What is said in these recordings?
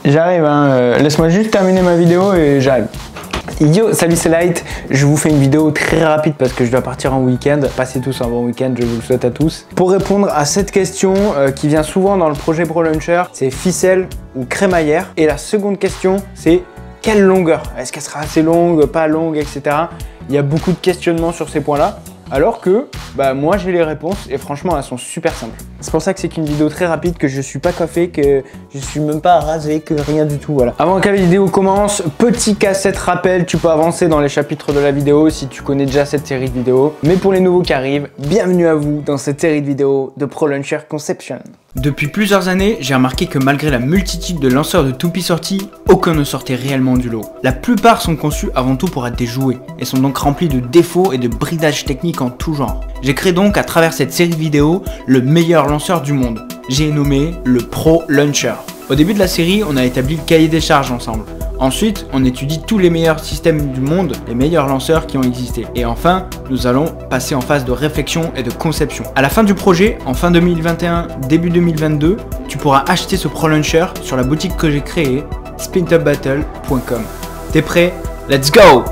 J'arrive, hein. Laisse-moi juste terminer ma vidéo et j'arrive. Yo, salut, c'est Light. Je vous fais une vidéo très rapide parce que je dois partir en week-end. Passez tous un bon week-end, je vous le souhaite à tous. Pour répondre à cette question qui vient souvent dans le projet ProLauncher, c'est ficelle ou crémaillère. Et la seconde question, c'est quelle longueur? Est-ce qu'elle sera assez longue, pas longue, etc. Il y a beaucoup de questionnements sur ces points-là. Alors que moi j'ai les réponses et franchement elles sont super simples. C'est pour ça que c'est qu'une vidéo très rapide, que je suis pas coiffé, que je suis même pas rasé, que rien du tout, voilà. Avant que la vidéo commence, petit cassette rappel, tu peux avancer dans les chapitres de la vidéo si tu connais déjà cette série de vidéos. Mais pour les nouveaux qui arrivent, bienvenue à vous dans cette série de vidéos de ProLauncher Conception. Depuis plusieurs années, j'ai remarqué que malgré la multitude de lanceurs de toupies sortis, aucun ne sortait réellement du lot. La plupart sont conçus avant tout pour être des jouets et sont donc remplis de défauts et de bridages techniques en tout genre. J'ai créé donc à travers cette série de vidéos le meilleur lanceur du monde. J'ai nommé le ProLauncher. Au début de la série, on a établi le cahier des charges ensemble. Ensuite, on étudie tous les meilleurs systèmes du monde, les meilleurs lanceurs qui ont existé. Et enfin, nous allons passer en phase de réflexion et de conception. À la fin du projet, en fin 2021, début 2022, tu pourras acheter ce ProLauncher sur la boutique que j'ai créée, spintupbattle.com. T'es prêt? Let's go!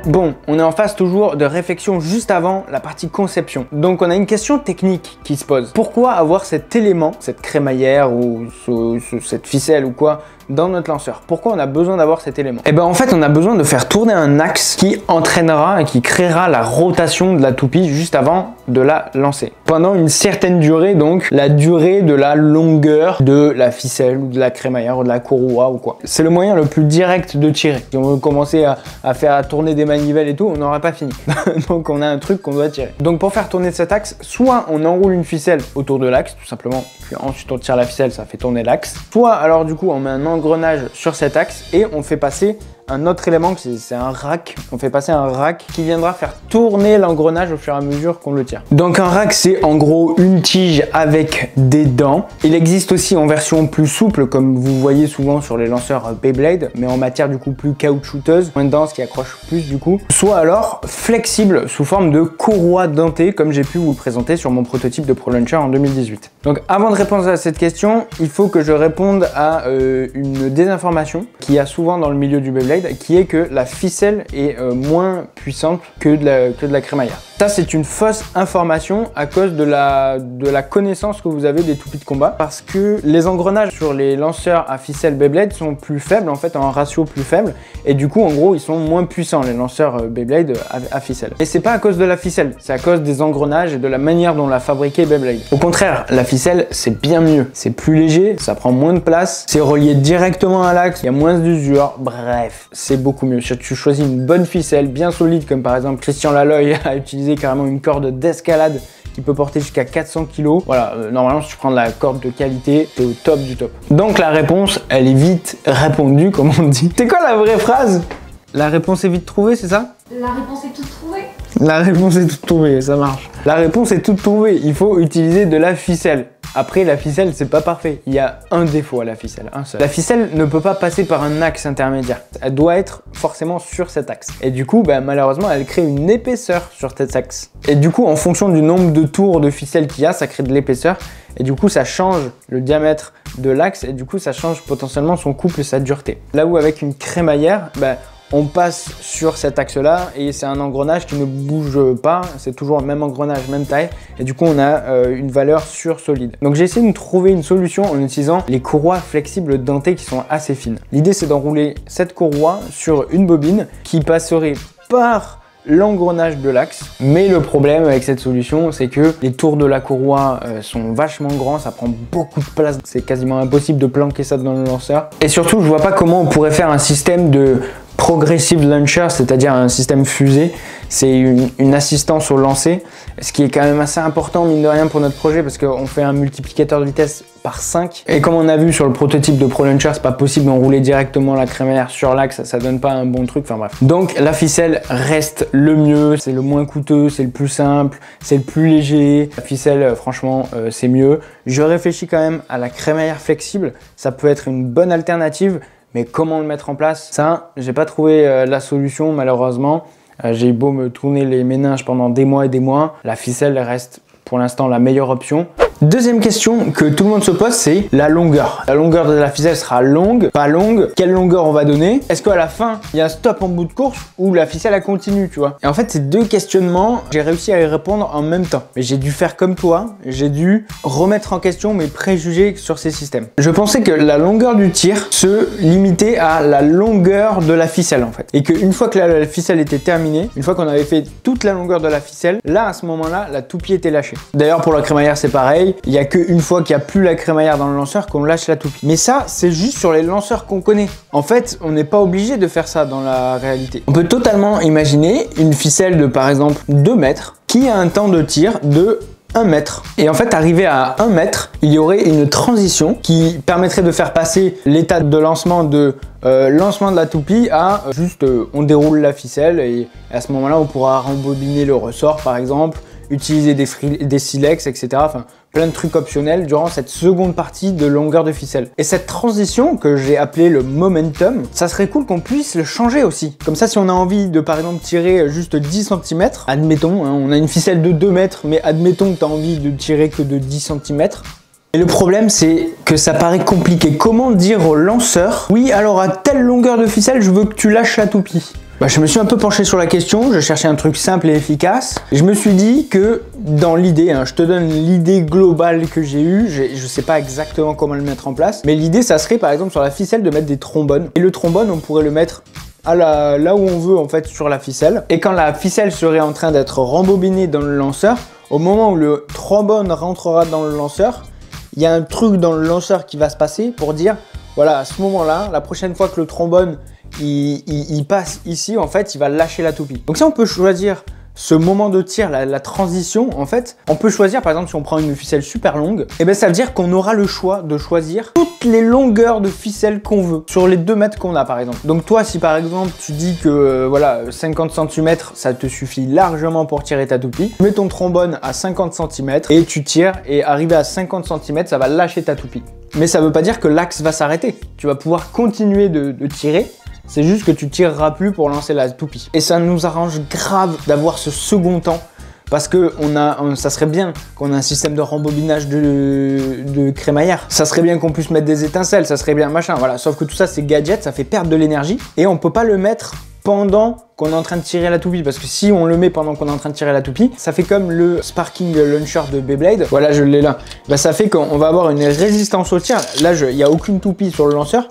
Bon, on est en phase toujours de réflexion juste avant la partie conception. Donc on a une question technique qui se pose. Pourquoi avoir cet élément, cette crémaillère ou cette ficelle ou quoi dans notre lanceur? Pourquoi on a besoin d'avoir cet élément? Eh ben en fait on a besoin de faire tourner un axe qui entraînera et qui créera la rotation de la toupie juste avant de la lancer. Pendant une certaine durée, donc la durée de la longueur de la ficelle ou de la crémaillère ou de la courroie ou quoi. C'est le moyen le plus direct de tirer. Si on veut commencer à faire tourner des manivelles et tout, on n'aura pas fini. Donc on a un truc qu'on doit tirer. Donc pour faire tourner cet axe, soit on enroule une ficelle autour de l'axe tout simplement, puis ensuite on tire la ficelle, ça fait tourner l'axe. Soit alors du coup on met un engrenage sur cet axe et on fait passer un autre élément, c'est un rack. On fait passer un rack qui viendra faire tourner l'engrenage au fur et à mesure qu'on le tire. Donc un rack, c'est en gros une tige avec des dents. Il existe aussi en version plus souple, comme vous voyez souvent sur les lanceurs Beyblade, mais en matière du coup plus caoutchouteuse, moins dense, qui accroche plus du coup. Soit alors flexible sous forme de courroie dentée, comme j'ai pu vous le présenter sur mon prototype de ProLauncher en 2018. Donc avant de répondre à cette question, il faut que je réponde à une désinformation qu'il y a souvent dans le milieu du Beyblade, qui est que la ficelle est moins puissante que de la crémaillère. Ça, c'est une fausse information à cause de la connaissance que vous avez des toupies de combat, parce que les engrenages sur les lanceurs à ficelle Beyblade sont plus faibles, en fait, en un ratio plus faible, et du coup, en gros, ils sont moins puissants, les lanceurs Beyblade à ficelle. Et c'est pas à cause de la ficelle, c'est à cause des engrenages et de la manière dont l'a fabriqué Beyblade. Au contraire, la ficelle, c'est bien mieux. C'est plus léger, ça prend moins de place, c'est relié directement à l'axe, il y a moins d'usure, bref, c'est beaucoup mieux. Si tu choisis une bonne ficelle bien solide, comme par exemple Christian Laloy a utilisé carrément une corde d'escalade qui peut porter jusqu'à 400 kg. Voilà, normalement si tu prends de la corde de qualité, t'es au top du top. Donc la réponse, elle est vite répondue, comme on dit. C'est quoi la vraie phrase? La réponse est vite trouvée, c'est ça? La réponse est toute trouvée. La réponse est toute trouvée, ça marche. La réponse est toute trouvée, il faut utiliser de la ficelle. Après, la ficelle, c'est pas parfait. Il y a un défaut à la ficelle, un seul. La ficelle ne peut pas passer par un axe intermédiaire. Elle doit être forcément sur cet axe. Et du coup, malheureusement, elle crée une épaisseur sur cet axe. Et du coup, en fonction du nombre de tours de ficelle qu'il y a, ça crée de l'épaisseur. Et du coup, ça change le diamètre de l'axe. Et du coup, ça change potentiellement son couple et sa dureté. Là où avec une crémaillère, on passe sur cet axe-là et c'est un engrenage qui ne bouge pas, c'est toujours le même engrenage, même taille, et du coup on a une valeur sûre solide. Donc j'ai essayé de trouver une solution en utilisant les courroies flexibles dentées qui sont assez fines. L'idée c'est d'enrouler cette courroie sur une bobine qui passerait par l'engrenage de l'axe, mais le problème avec cette solution c'est que les tours de la courroie sont vachement grands, ça prend beaucoup de place, c'est quasiment impossible de planquer ça dans le lanceur, et surtout je vois pas comment on pourrait faire un système de Progressive Launcher, c'est-à-dire un système fusée. C'est une assistance au lancer, ce qui est quand même assez important mine de rien pour notre projet parce qu'on fait un multiplicateur de vitesse par 5. Et comme on a vu sur le prototype de ProLauncher, c'est pas possible d'enrouler directement la crémaillère sur l'axe, ça donne pas un bon truc, enfin bref. Donc la ficelle reste le mieux, c'est le moins coûteux, c'est le plus simple, c'est le plus léger. La ficelle, franchement, c'est mieux. Je réfléchis quand même à la crémaillère flexible, ça peut être une bonne alternative. Mais comment le mettre en place? Ça, j'ai pas trouvé la solution malheureusement. J'ai beau me tourner les méninges pendant des mois et des mois, la ficelle reste pour l'instant la meilleure option. Deuxième question que tout le monde se pose, c'est la longueur. La longueur de la ficelle sera longue, pas longue, quelle longueur on va donner? Est-ce qu'à la fin, il y a un stop en bout de course ou la ficelle elle continue, tu vois? Et en fait, ces deux questionnements, j'ai réussi à y répondre en même temps. Mais j'ai dû faire comme toi, j'ai dû remettre en question mes préjugés sur ces systèmes. Je pensais que la longueur du tir se limitait à la longueur de la ficelle en fait. Et qu'une fois que la ficelle était terminée, une fois qu'on avait fait toute la longueur de la ficelle, là à ce moment-là, la toupie était lâchée. D'ailleurs pour la crémaillère c'est pareil, il n'y a qu'une fois qu'il n'y a plus la crémaillère dans le lanceur qu'on lâche la toupie. Mais ça, c'est juste sur les lanceurs qu'on connaît. En fait, on n'est pas obligé de faire ça dans la réalité. On peut totalement imaginer une ficelle de par exemple 2 mètres qui a un temps de tir de 1 mètre. Et en fait, arrivé à 1 mètre, il y aurait une transition qui permettrait de faire passer l'état de lancement de la toupie à juste on déroule la ficelle et à ce moment-là, on pourra rembobiner le ressort par exemple, utiliser des silex, etc. Enfin, plein de trucs optionnels durant cette seconde partie de longueur de ficelle. Et cette transition que j'ai appelée le momentum, ça serait cool qu'on puisse le changer aussi. Comme ça, si on a envie de par exemple tirer juste 10 cm, admettons, hein, on a une ficelle de 2 mètres, mais admettons que tu as envie de tirer que de 10 cm. Et le problème, c'est que ça paraît compliqué. Comment dire au lanceur, oui, alors à telle longueur de ficelle, je veux que tu lâches la toupie? Je me suis un peu penché sur la question, je cherchais un truc simple et efficace. Je me suis dit que dans l'idée, hein, je te donne l'idée globale que j'ai eue, je sais pas exactement comment le mettre en place, mais l'idée ça serait par exemple sur la ficelle de mettre des trombones. Et le trombone, on pourrait le mettre là où on veut en fait sur la ficelle. Et quand la ficelle serait en train d'être rembobinée dans le lanceur, au moment où le trombone rentrera dans le lanceur, il y a un truc dans le lanceur qui va se passer pour dire, voilà, à ce moment-là, la prochaine fois que le trombone il passe ici, en fait, il va lâcher la toupie. Donc ça, on peut choisir ce moment de tir, la transition, en fait, on peut choisir, par exemple, si on prend une ficelle super longue, et bien ça veut dire qu'on aura le choix de choisir toutes les longueurs de ficelle qu'on veut, sur les 2 mètres qu'on a, par exemple. Donc toi, si par exemple, tu dis que, voilà, 50 cm, ça te suffit largement pour tirer ta toupie, mets ton trombone à 50 cm, et tu tires, et arrivé à 50 cm, ça va lâcher ta toupie. Mais ça veut pas dire que l'axe va s'arrêter. Tu vas pouvoir continuer de tirer, c'est juste que tu tireras plus pour lancer la toupie. Et ça nous arrange grave d'avoir ce second temps parce que ça serait bien qu'on ait un système de rembobinage de crémaillère. Ça serait bien qu'on puisse mettre des étincelles, ça serait bien machin, voilà. Sauf que tout ça c'est gadget, ça fait perdre de l'énergie et on peut pas le mettre pendant qu'on est en train de tirer la toupie, parce que si on le met pendant qu'on est en train de tirer la toupie, ça fait comme le Sparking Launcher de Beyblade. Voilà, je l'ai là. Bah, ça fait qu'on va avoir une résistance au tir. Là, il n'y a aucune toupie sur le lanceur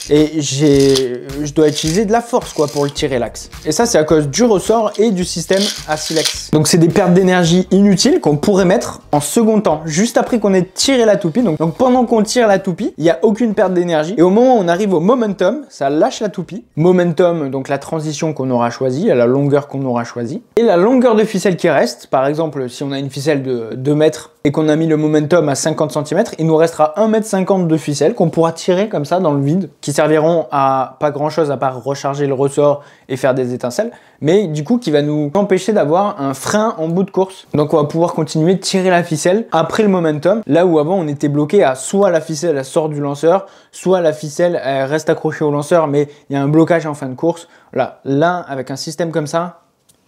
et je dois utiliser de la force quoi pour le tirer l'axe. Et ça, c'est à cause du ressort et du système à silex. Donc, c'est des pertes d'énergie inutiles qu'on pourrait mettre en second temps, juste après qu'on ait tiré la toupie. Donc pendant qu'on tire la toupie, il n'y a aucune perte d'énergie. Et au moment où on arrive au momentum, ça lâche la toupie. Momentum, donc la transition qu'on aura choisie, à la longueur qu'on aura choisie. Et la longueur de ficelle qui reste, par exemple, si on a une ficelle de 2 mètres et qu'on a mis le momentum à 50 cm, il nous restera 1,50 m de ficelle qu'on pourra tirer comme ça dans le vide, qui serviront à pas grand chose à part recharger le ressort et faire des étincelles, mais du coup qui va nous empêcher d'avoir un frein en bout de course. Donc on va pouvoir continuer de tirer la ficelle après le momentum, là où avant on était bloqué à soit la ficelle elle sort du lanceur, soit la ficelle elle reste accrochée au lanceur mais il y a un blocage en fin de course. Là avec un système comme ça,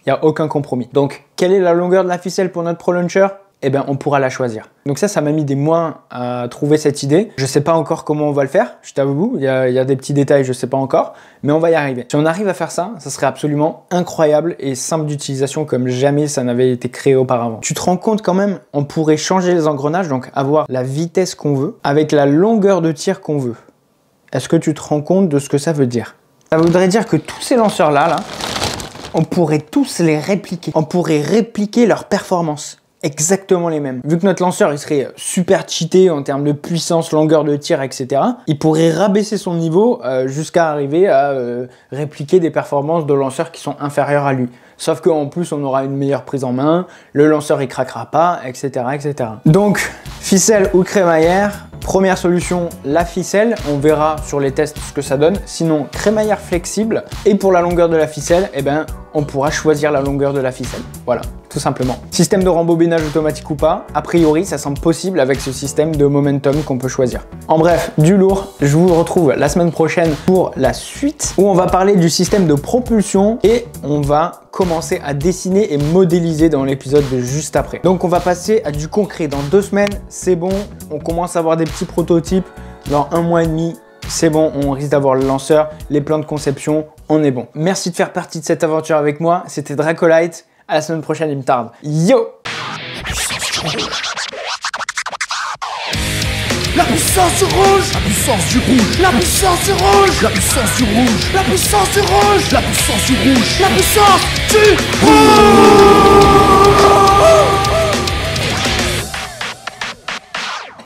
il n'y a aucun compromis. Donc quelle est la longueur de la ficelle pour notre Pro Launcher ? Eh bien, on pourra la choisir. Donc ça m'a mis des mois à trouver cette idée. Je sais pas encore comment on va le faire, je t'avoue, il y a des petits détails, je sais pas encore, mais on va y arriver. Si on arrive à faire ça, ça serait absolument incroyable et simple d'utilisation comme jamais ça n'avait été créé auparavant. Tu te rends compte quand même, on pourrait changer les engrenages, donc avoir la vitesse qu'on veut, avec la longueur de tir qu'on veut. Est-ce que tu te rends compte de ce que ça veut dire? Ça voudrait dire que tous ces lanceurs-là, on pourrait tous les répliquer. On pourrait répliquer leur performance. Exactement les mêmes. Vu que notre lanceur il serait super cheaté en termes de puissance, longueur de tir, etc. Il pourrait rabaisser son niveau jusqu'à arriver à répliquer des performances de lanceurs qui sont inférieures à lui. Sauf qu'en plus on aura une meilleure prise en main, le lanceur il craquera pas, etc. etc. Donc ficelle ou crémaillère, première solution la ficelle, on verra sur les tests ce que ça donne. Sinon crémaillère flexible, et pour la longueur de la ficelle, eh ben on pourra choisir la longueur de la ficelle. Voilà, tout simplement. Système de rembobinage automatique ou pas, a priori, ça semble possible avec ce système de momentum qu'on peut choisir. En bref, du lourd. Je vous retrouve la semaine prochaine pour la suite où on va parler du système de propulsion et on va commencer à dessiner et modéliser dans l'épisode de juste après. Donc on va passer à du concret. Dans 2 semaines, c'est bon, on commence à avoir des petits prototypes. Dans 1 mois et demi, c'est bon, on risque d'avoir le lanceur, les plans de conception, on est bon. Merci de faire partie de cette aventure avec moi, c'était Dracolite, à la semaine prochaine, il me tarde. Yo! La puissance du rouge! La puissance du rouge! La puissance du rouge! La puissance du rouge! La puissance du rouge! La puissance du rouge! La puissance du rouge!